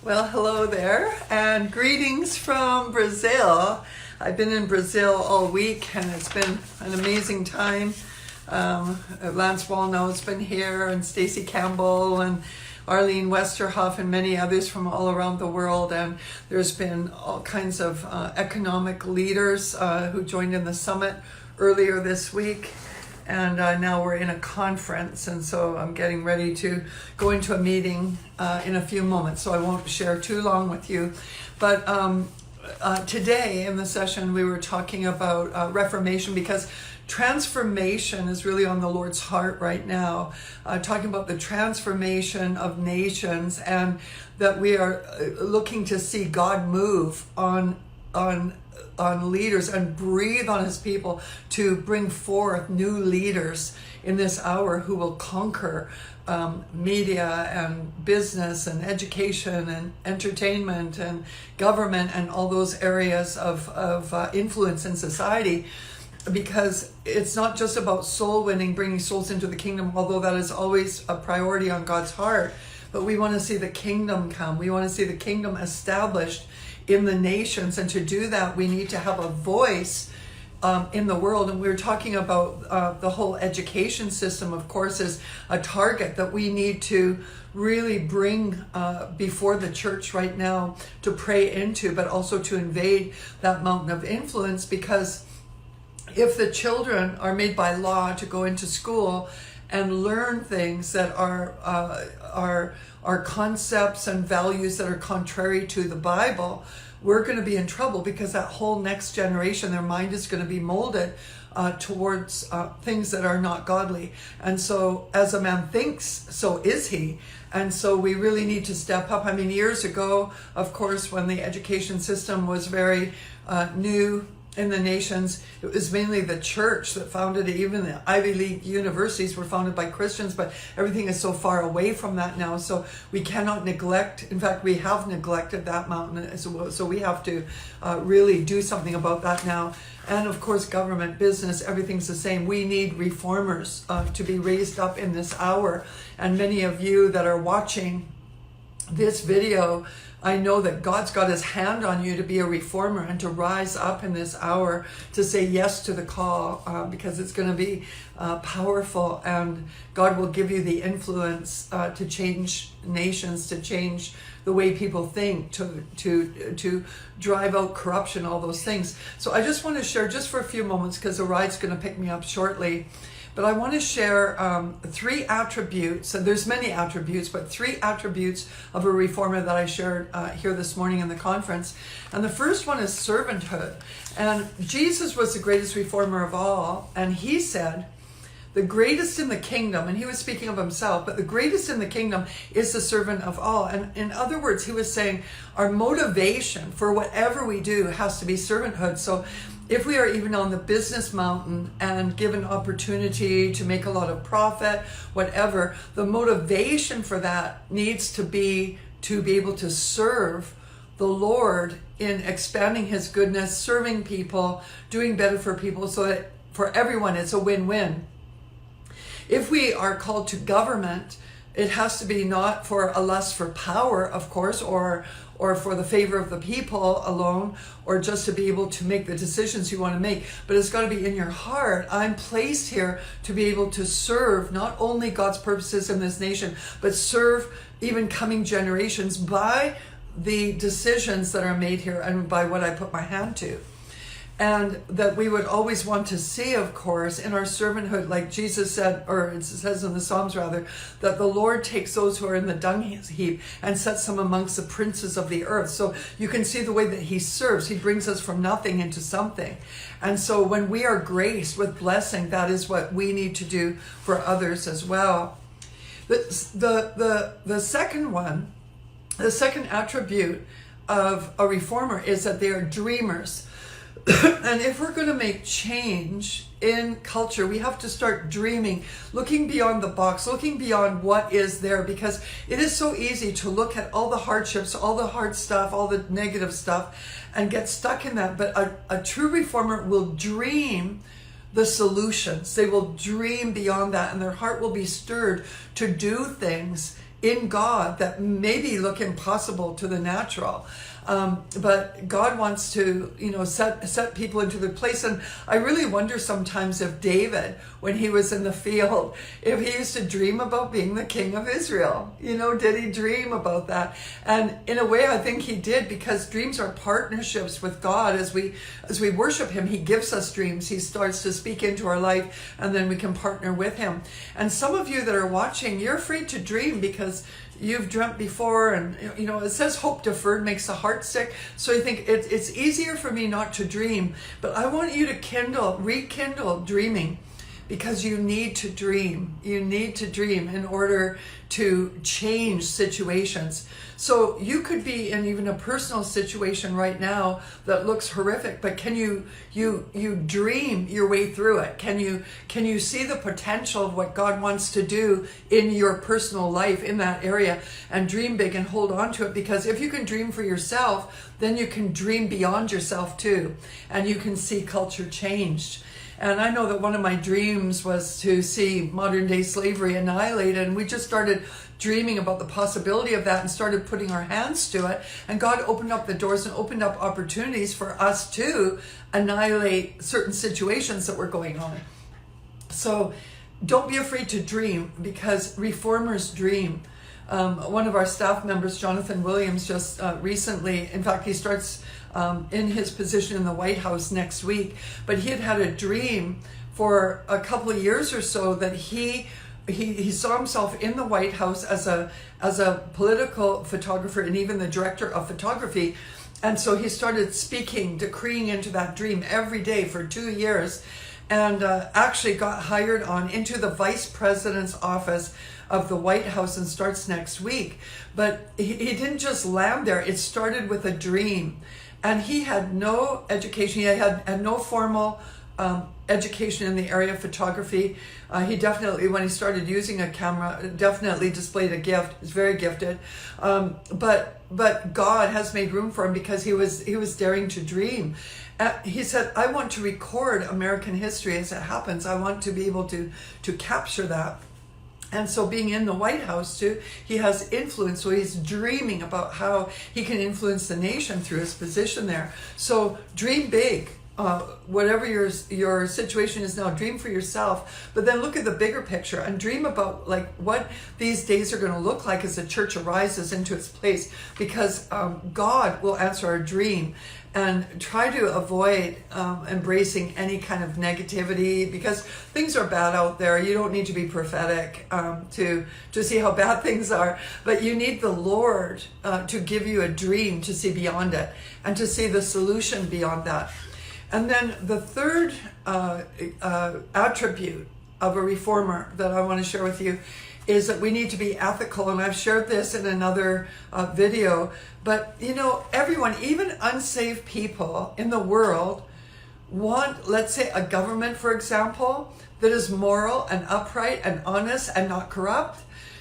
Well, hello there, and greetings from Brazil. I've been in Brazil all week, and it's been an amazing time. Lance Wallnow's been here, and Stacey Campbell, and Arlene Westerhoff, and many others from all around the world. And there's been all kinds of economic leaders who joined in the summit earlier this week. And now we're in a conference, and so I'm getting ready to go into a meeting in a few moments, so I won't share too long with you. But today in the session we were talking about Reformation, because transformation is really on the Lord's heart right now, talking about the transformation of nations, and that we are looking to see God move on leaders and breathe on his people to bring forth new leaders in this hour who will conquer media and business and education and entertainment and government and all those areas of influence in society. Because it's not just about soul winning, bringing souls into the kingdom, although that is always a priority on God's heart, but we want to see the kingdom come. We want to see the kingdom established in the nations, and to do that we need to have a voice in the world. And we were talking about the whole education system, of course, is a target that we need to really bring before the church right now to pray into, but also to invade that mountain of influence. Because if the children are made by law to go into school and learn things that are concepts and values that are contrary to the Bible, we're going to be in trouble, because that whole next generation, their mind is going to be molded towards things that are not godly. And so as a man thinks, so is he. And so we really need to step up. I mean, years ago, of course, when the education system was very new in the nations, it was mainly the church that founded it. Even the Ivy League universities were founded by Christians, but everything is so far away from that now. So we cannot neglect, in fact, we have neglected that mountain. So we have to really do something about that now. And of course, government, business, everything's the same. We need reformers to be raised up in this hour. And many of you that are watching this video, I know that God's got his hand on you to be a reformer and to rise up in this hour to say yes to the call, because it's going to be powerful, and God will give you the influence to change nations, to change the way people think, to drive out corruption, all those things. So I just want to share just for a few moments, because the ride's going to pick me up shortly. But I want to share three attributes, and there's many attributes, but three attributes of a reformer that I shared here this morning in the conference. And the first one is servanthood. And Jesus was the greatest reformer of all, and he said, the greatest in the kingdom, and he was speaking of himself, but the greatest in the kingdom is the servant of all. And in other words, he was saying our motivation for whatever we do has to be servanthood. So if we are even on the business mountain and given opportunity to make a lot of profit, whatever, the motivation for that needs to be able to serve the Lord in expanding his goodness, serving people, doing better for people, so that for everyone it's a win-win. If we are called to government, it has to be not for a lust for power, of course, or for the favor of the people alone, or just to be able to make the decisions you want to make. But it's got to be in your heart. I'm placed here to be able to serve not only God's purposes in this nation, but serve even coming generations by the decisions that are made here and by what I put my hand to. And that we would always want to see, of course, in our servanthood, like Jesus said, or it says in the Psalms rather, that the Lord takes those who are in the dung heap and sets them amongst the princes of the earth. So you can see the way that he serves. He brings us from nothing into something. And so when we are graced with blessing, that is what we need to do for others as well. The second one, the second attribute of a reformer is that they are dreamers. And if we're going to make change in culture, we have to start dreaming, looking beyond the box, looking beyond what is there, because it is so easy to look at all the hardships, all the hard stuff, all the negative stuff, and get stuck in that. But a true reformer will dream the solutions. They will dream beyond that, and their heart will be stirred to do things in God that maybe look impossible to the natural. But God wants to, set people into their place. And I really wonder sometimes if David, when he was in the field, if he used to dream about being the king of Israel. Did he dream about that? And in a way, I think he did, because dreams are partnerships with God. As we worship him, he gives us dreams. He starts to speak into our life, and then we can partner with him. And some of you that are watching, you're afraid to dream because you've dreamt before, and it says hope deferred makes the heart sick. So I think it's easier for me not to dream, but I want you to rekindle dreaming, because you need to dream. You need to dream in order to change situations. So you could be in even a personal situation right now that looks horrific, but can you dream your way through it? Can you see the potential of what God wants to do in your personal life in that area, and dream big and hold on to it? Because if you can dream for yourself, then you can dream beyond yourself too, and you can see culture changed. And I know that one of my dreams was to see modern day slavery annihilated, and we just started dreaming about the possibility of that and started putting our hands to it. And God opened up the doors and opened up opportunities for us to annihilate certain situations that were going on. So don't be afraid to dream, because reformers dream. One of our staff members, Jonathan Williams, just recently, in fact, he starts in his position in the White House next week, but he had a dream for a couple of years or so that he saw himself in the White House as a political photographer and even the director of photography. And so he started speaking, decreeing into that dream every day for 2 years, and actually got hired on into the vice president's office of the White House and starts next week. But he didn't just land there. It started with a dream. And he had no education. He had no formal education in the area of photography. He definitely, when he started using a camera, definitely displayed a gift. He's very gifted. But God has made room for him because he was daring to dream. He said, I want to record American history as it happens. I want to be able to capture that. And so being in the White House too, he has influence. So he's dreaming about how he can influence the nation through his position there. So dream big. Whatever your situation is now, dream for yourself, but then look at the bigger picture and dream about like what these days are going to look like as the church arises into its place, because God will answer our dream. And try to avoid embracing any kind of negativity, because things are bad out there. You don't need to be prophetic to see how bad things are, but you need the Lord to give you a dream to see beyond it and to see the solution beyond that. And then the third attribute of a reformer that I want to share with you is that we need to be ethical. And I've shared this in another video, but everyone, even unsaved people in the world, want, let's say, a government, for example, that is moral and upright and honest and not corrupt.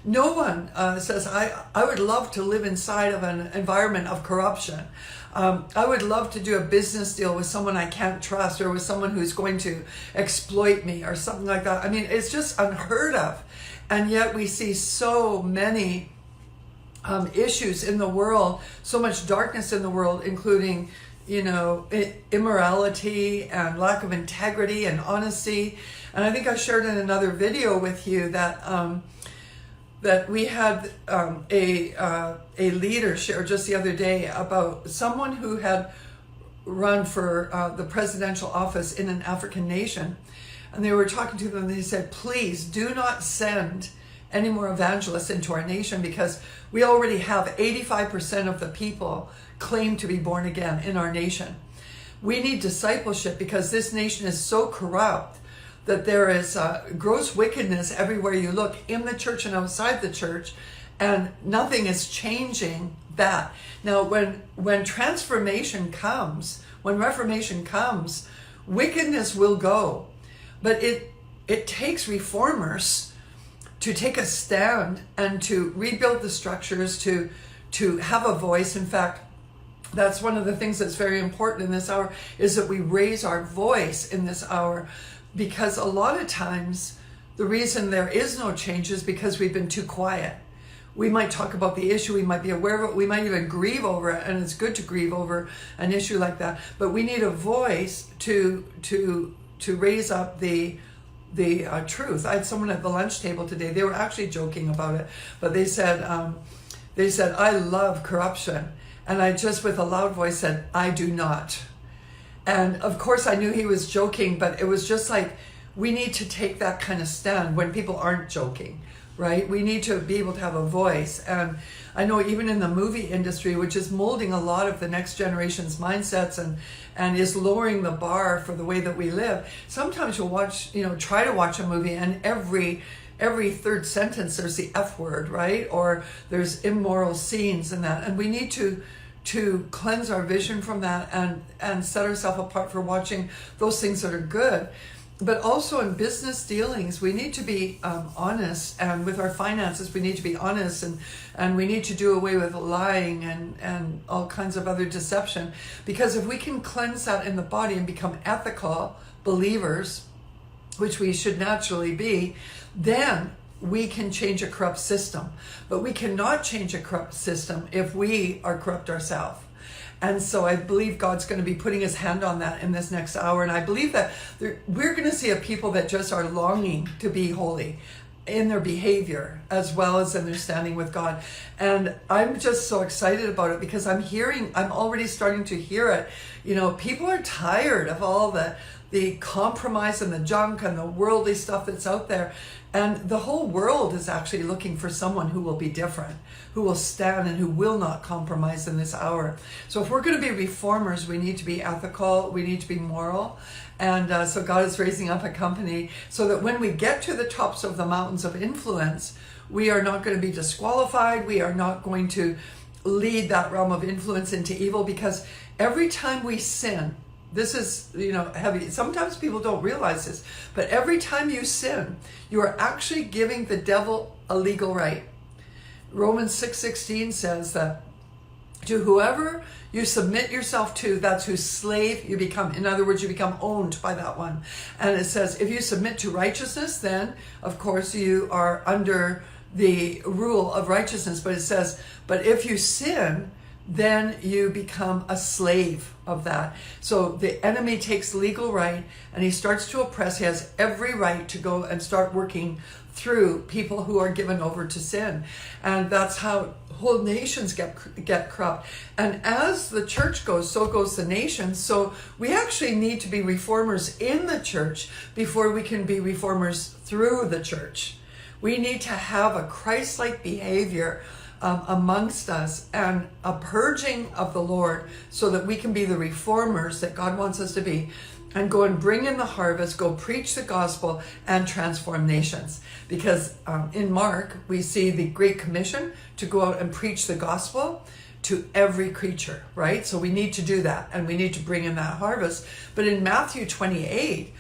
No one says, I would love to live inside of an environment of corruption. I would love to do a business deal with someone I can't trust, or with someone who's going to exploit me or something like that. I mean, it's just unheard of. And yet we see so many issues in the world, so much darkness in the world, including, immorality and lack of integrity and honesty. And I think I shared in another video with you that that we had a leader share just the other day about someone who had run for the presidential office in an African nation. And they were talking to them and they said, please do not send any more evangelists into our nation, because we already have 85% of the people claim to be born again in our nation. We need discipleship, because this nation is so corrupt that there is gross wickedness everywhere you look, in the church and outside the church, and nothing is changing that. Now, when transformation comes, when reformation comes, wickedness will go. But it takes reformers to take a stand and to rebuild the structures, to have a voice. In fact, that's one of the things that's very important in this hour, is that we raise our voice in this hour, because a lot of times the reason there is no change is because we've been too quiet. we might talk about the issue, we might be aware of it, we might even grieve over it, and it's good to grieve over an issue like that. But we need a voice to raise up the truth. I had someone at the lunch table today. They were actually joking about it, but they said, I love corruption, and I just with a loud voice said, I do not. And of course, I knew he was joking, but it was just like, we need to take that kind of stand when people aren't joking. Right? We need to be able to have a voice. And I know even in the movie industry, which is molding a lot of the next generation's mindsets and is lowering the bar for the way that we live. Sometimes you'll watch, try to watch a movie, and every third sentence there's the F word, right? Or there's immoral scenes and that. And we need to cleanse our vision from that and set ourselves apart for watching those things that are good. But also in business dealings, we need to be honest, and with our finances, we need to be honest, and we need to do away with lying and all kinds of other deception. Because if we can cleanse that in the body and become ethical believers, which we should naturally be, then we can change a corrupt system. But we cannot change a corrupt system if we are corrupt ourselves. And so I believe God's going to be putting his hand on that in this next hour. And I believe that we're going to see a people that just are longing to be holy in their behavior as well as in their standing with God. And I'm just so excited about it because I'm already starting to hear it. People are tired of all the compromise and the junk and the worldly stuff that's out there. And the whole world is actually looking for someone who will be different, who will stand and who will not compromise in this hour. So if we're going to be reformers, we need to be ethical, we need to be moral. And so God is raising up a company so that when we get to the tops of the mountains of influence, we are not going to be disqualified. We are not going to lead that realm of influence into evil, because every time we sin, this is, heavy. Sometimes people don't realize this, but every time you sin, you are actually giving the devil a legal right. Romans 6:16 says that to whoever you submit yourself to, that's whose slave you become. In other words, you become owned by that one. And it says, if you submit to righteousness, then of course you are under the rule of righteousness. But it says, but if you sin, then you become a slave of that. So the enemy takes legal right and he starts to oppress. He has every right to go and start working through people who are given over to sin. And that's how whole nations get corrupt. And as the church goes, so goes the nation. So we actually need to be reformers in the church before we can be reformers through the church. We need to have a Christ-like behavior amongst us and a purging of the Lord so that we can be the reformers that God wants us to be and go and bring in the harvest, go preach the gospel and transform nations. Because in Mark, we see the Great Commission to go out and preach the gospel to every creature, right? So we need to do that and we need to bring in that harvest. But in Matthew 28,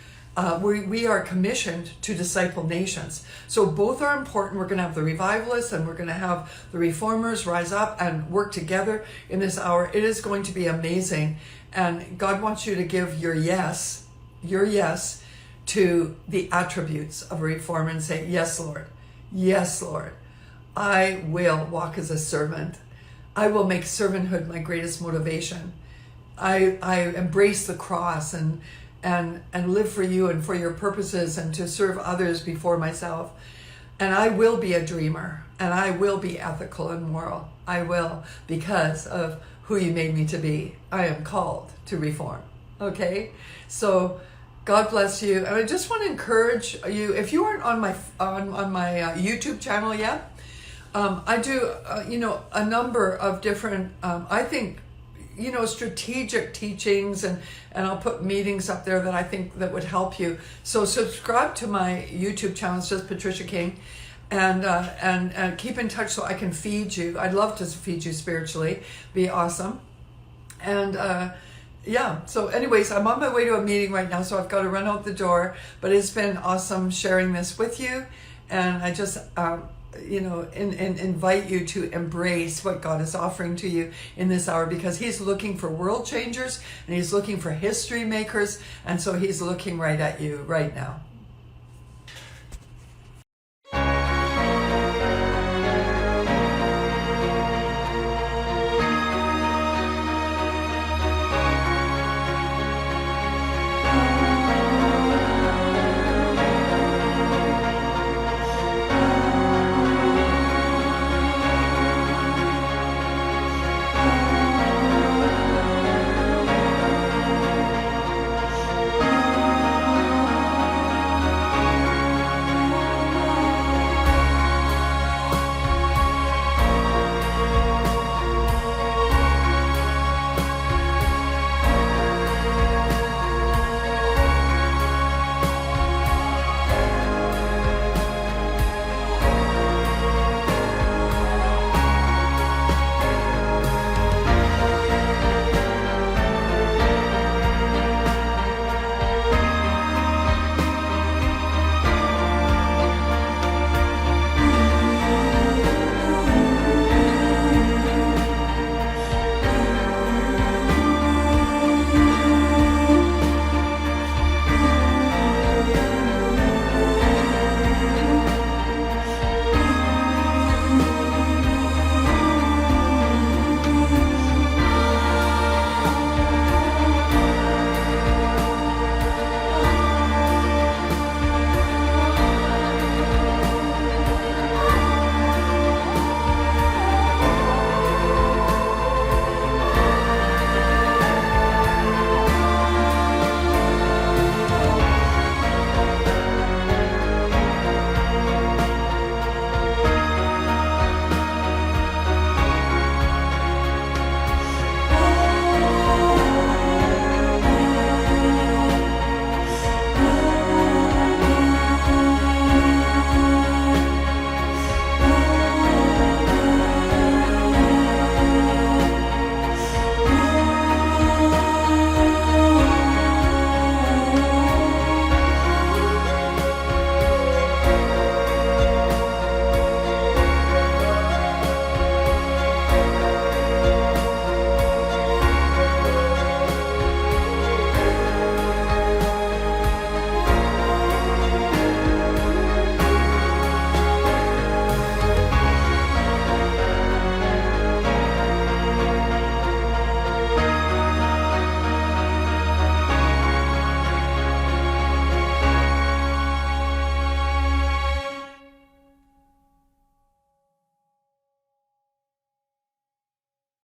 we are commissioned to disciple nations. So both are important. We're going to have the revivalists and we're going to have the reformers rise up and work together in this hour. It is going to be amazing. And God wants you to give your yes to the attributes of a reformer and say, yes, Lord. Yes, Lord. I will walk as a servant. I will make servanthood my greatest motivation. I embrace the cross and live for you and for your purposes and to serve others before myself. And I will be a dreamer and I will be ethical and moral. I will, because of who you made me to be. I am called to reform. Okay? So God bless you. And I just want to encourage you, if you aren't on my YouTube channel yet, I do, a number of different, I think, strategic teachings, and I'll put meetings up there that I think that would help you. So subscribe to my YouTube channel. It's just Patricia King, and keep in touch so I can feed you. I'd love to feed you spiritually. Be awesome. And so anyways, I'm on my way to a meeting right now, so I've got to run out the door. But it's been awesome sharing this with you, and I just invite you to embrace what God is offering to you in this hour, because he's looking for world changers and he's looking for history makers. And so he's looking right at you right now.